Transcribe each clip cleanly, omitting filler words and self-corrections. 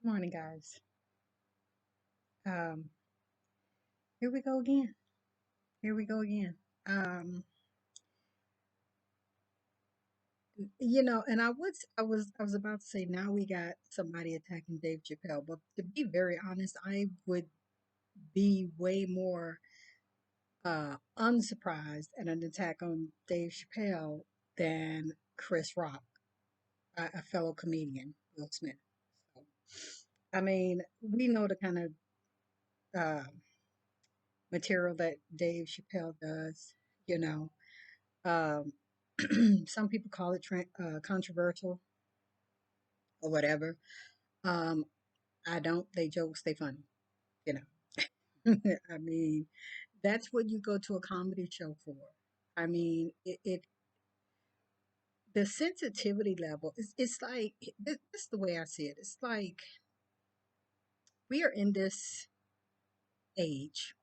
Morning, guys. Um, Here we go again. Here we go again. Um, and I was about to say now we got somebody attacking Dave Chappelle, but to be very honest, I would be way more unsurprised at an attack on Dave Chappelle than Chris Rock, a fellow comedian, Will Smith. So, I mean, we know the kind of uh, material that Dave Chappelle does. You know, Um, some people call it controversial or whatever. Um, I don't. They jokes, they funny. You know, I mean, that's what you go to a comedy show for. I mean, the sensitivity level it's like this is the way I see it. It's like we are in this age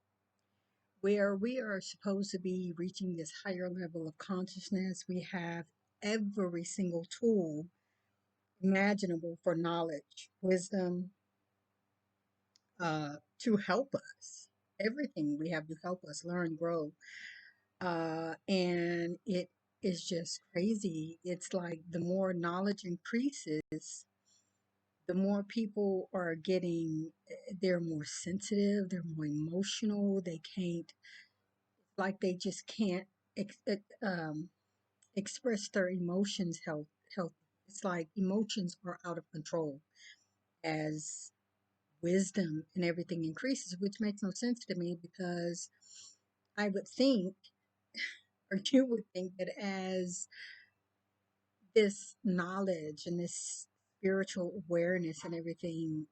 where we are supposed to be reaching this higher level of consciousness. We have every single tool imaginable for knowledge, wisdom, to help us. Everything we have to help us learn, grow. And it is just crazy. It's like the more knowledge increases, the more people are getting, they're more sensitive, they're more emotional. They can't, like, they just can't express their emotions health. It's like emotions are out of control as wisdom and everything increases, which makes no sense to me because I would think, or you would think, that as this knowledge and this spiritual awareness and everything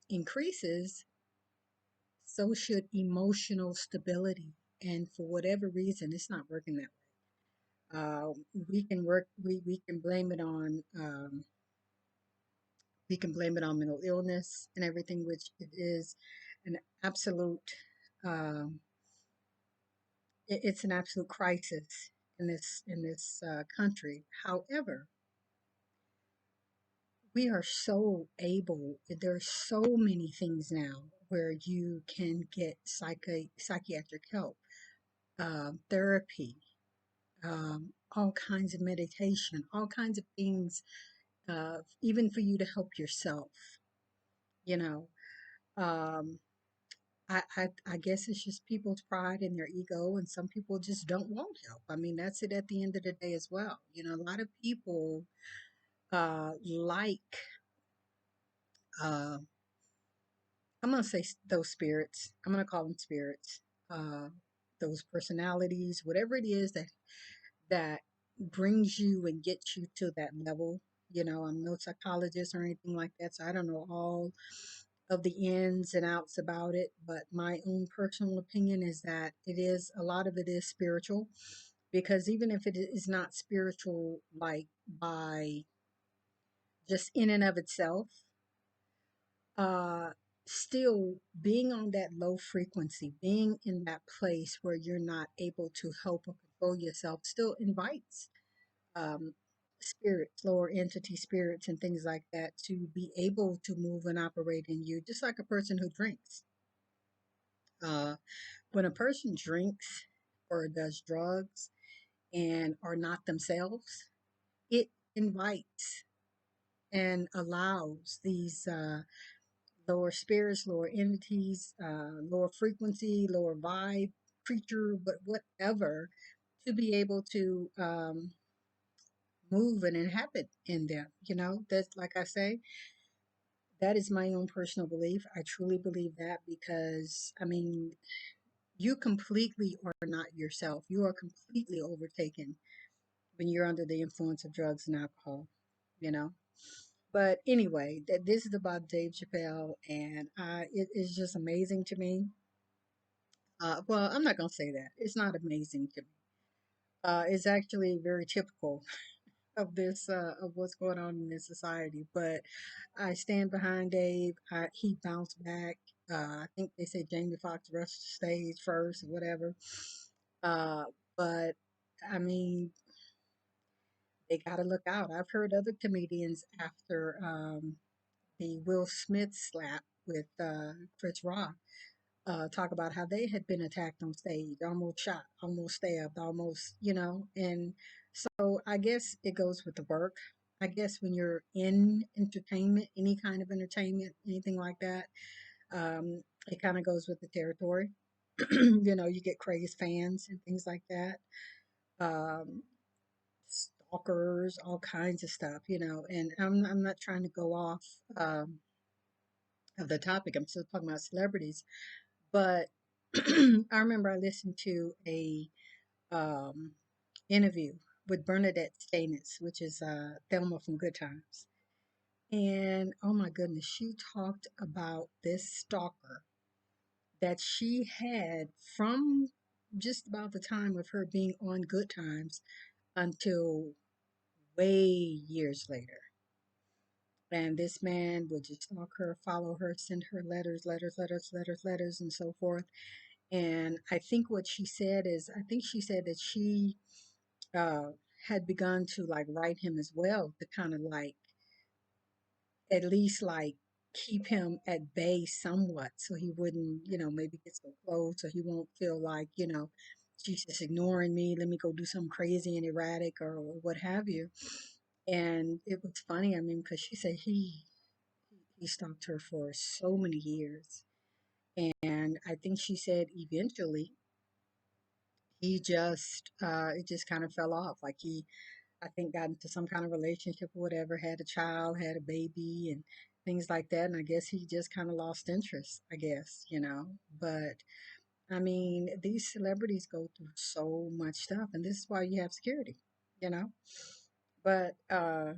increases, so should emotional stability. And for whatever reason, it's not working that way. We can blame it on mental illness and everything, which it is an absolute um, it's an absolute crisis in this country. However, we are so able. There are so many things now where you can get psychiatric help, therapy, all kinds of meditation, all kinds of things, even for you to help yourself. You know, um, I guess it's just people's pride and their ego, and some people just don't want help. I mean, that's it at the end of the day as well. A lot of people like, uh, I'm going to say those spirits, I'm going to call them spirits, uh, those personalities, whatever it is that brings you and gets you to that level. I'm no psychologist or anything like that, so I don't know all of the ins and outs about it, but my own personal opinion is that a lot of it is spiritual, because even if it is not spiritual, like by just in and of itself, uh, still being on that low frequency, being in that place where you're not able to help or control yourself, still invites um, spirits, lower entity spirits, and things like that to be able to move and operate in you, just like a person who drinks. Uh, when a person drinks or does drugs and are not themselves, it invites and allows these lower spirits, lower entities, lower frequency, lower vibe, creature, but whatever, to be able to move and inhabit in them. That's, like I say, that is my own personal belief. I truly believe that because, I mean, you completely are not yourself. You are completely overtaken when you're under the influence of drugs and alcohol, you know? But anyway, this is about Dave Chappelle, and it is just amazing to me. Well, I'm not going to say that. It's not amazing to me. It's actually very typical of of what's going on in this society. But I stand behind Dave. He bounced back. I think they said Jamie Foxx rushed the stage first or whatever. Uh, but I mean, they got to look out. I've heard other comedians after the Will Smith slap with Chris Rock, talk about how they had been attacked on stage, almost shot, almost stabbed, almost, and so I guess it goes with the work. I guess when you're in entertainment, any kind of entertainment, anything like that, it kind of goes with the territory. You get crazed fans and things like that. Um, Stalkers, all kinds of stuff, and I'm not trying to go off of the topic. I'm still talking about celebrities, but I remember I listened to a um, interview with Bernadette Stanis, which is Thelma from Good Times. And oh my goodness, she talked about this stalker that she had from just about the time of her being on Good Times until way years later. And this man would just stalk her, follow her, send her letters, letters, letters, letters, letters, and so forth. And I think what she said is, I think she said that she uh, had begun to like write him as well to kind of like at least like keep him at bay somewhat so he wouldn't, maybe get so close so he won't feel like, she's just ignoring me. Let me go do something crazy and erratic or what have you. And it was funny, I mean, because she said he stalked her for so many years. And I think she said eventually he just it just kind of fell off. Like he, I think, got into some kind of relationship or whatever, had a child, had a baby, and things like that. And I guess he just kind of lost interest, I guess, But I mean, these celebrities go through so much stuff, and this is why you have security, you know. But I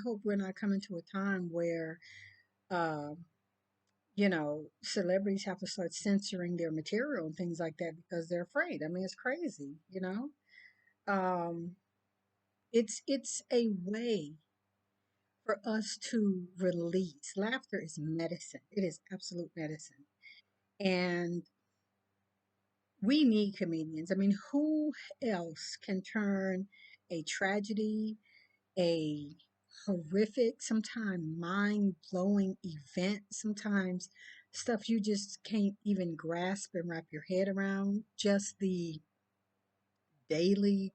hope we're not coming to a time where, uh, celebrities have to start censoring their material and things like that because they're afraid. I mean, it's crazy. Um, it's a way for us to release. Laughter is medicine. It is absolute medicine. And we need comedians. I mean, who else can turn a tragedy, a horrific, sometimes mind blowing event, sometimes stuff you just can't even grasp and wrap your head around, just the daily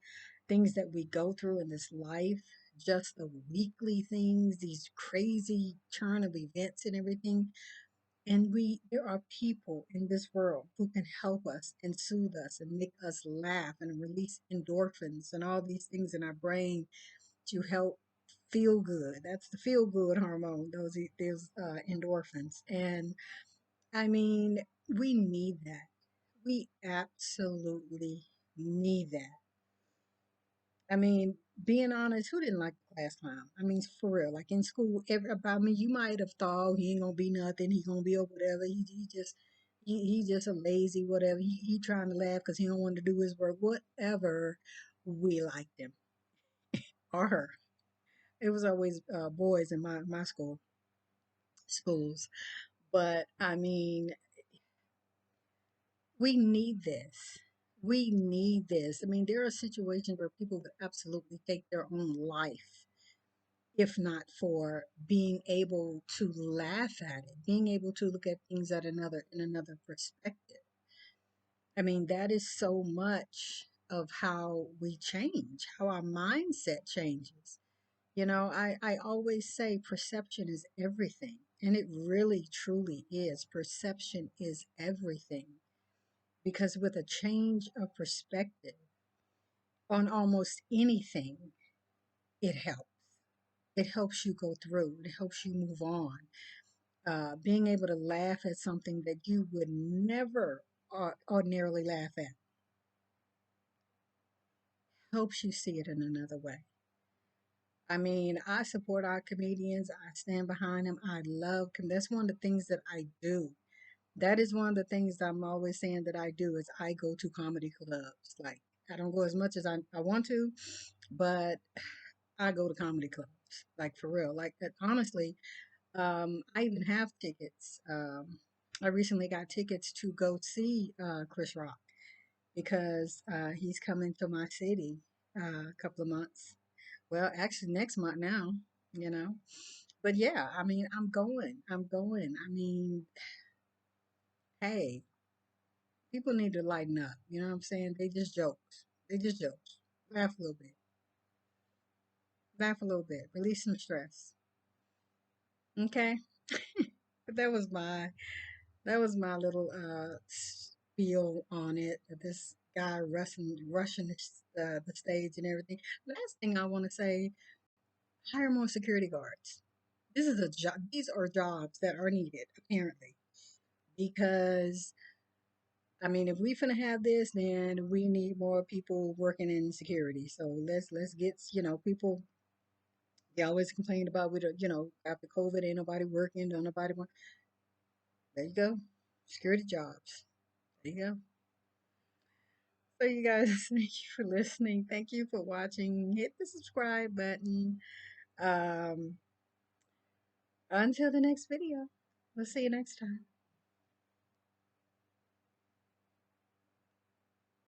things that we go through in this life, just the weekly things, these crazy turn of events and everything. And there are people in this world who can help us and soothe us and make us laugh and release endorphins and all these things in our brain to help feel good. That's the feel good hormone, those endorphins. And I mean, we need that. We absolutely need that. I mean, being honest, who didn't like the class clown? I mean, for real. Like in school, I mean, you might have thought he ain't gonna be nothing. He gonna be over whatever. He just a lazy whatever. He trying to laugh because he don't want to do his work. Whatever. We liked him or her. It was always boys in my schools. But I mean, we need this. We need this. I mean, there are situations where people would absolutely take their own life if not for being able to laugh at it, being able to look at things at another perspective. I mean, that is so much of how we change, how our mindset changes. I always say perception is everything, and it really truly is. Perception is everything because with a change of perspective on almost anything, it helps. It helps you go through, it helps you move on. Being able to laugh at something that you would never ordinarily laugh at helps you see it in another way. I mean, I support our comedians. I stand behind them. I love them. That's one of the things that I do. That is one of the things that I'm always saying that I do is I go to comedy clubs. Like I don't go as much as I want to, but I go to comedy clubs. Like for real. Like honestly, I even have tickets. I recently got tickets to go see Chris Rock because he's coming to my city a couple of months. Well, actually, next month now. you know. But yeah, I mean, I'm going. I mean, hey, people need to lighten up. You know what I'm saying? They just jokes. They just jokes. Laugh a little bit. Laugh a little bit. Release some stress. Okay. But that was my little spiel on it. This guy rushing the stage and everything. Last thing I want to say: hire more security guards. This is a job. These are jobs that are needed apparently because I mean, if we finna have this, then we need more people working in security. So let's get people. They always complain about after COVID ain't nobody working, don't nobody want. There you go, security jobs. There you go. So you guys, thank you for listening. Thank you for watching. Hit the subscribe button. Um, until the next video. We'll see you next time.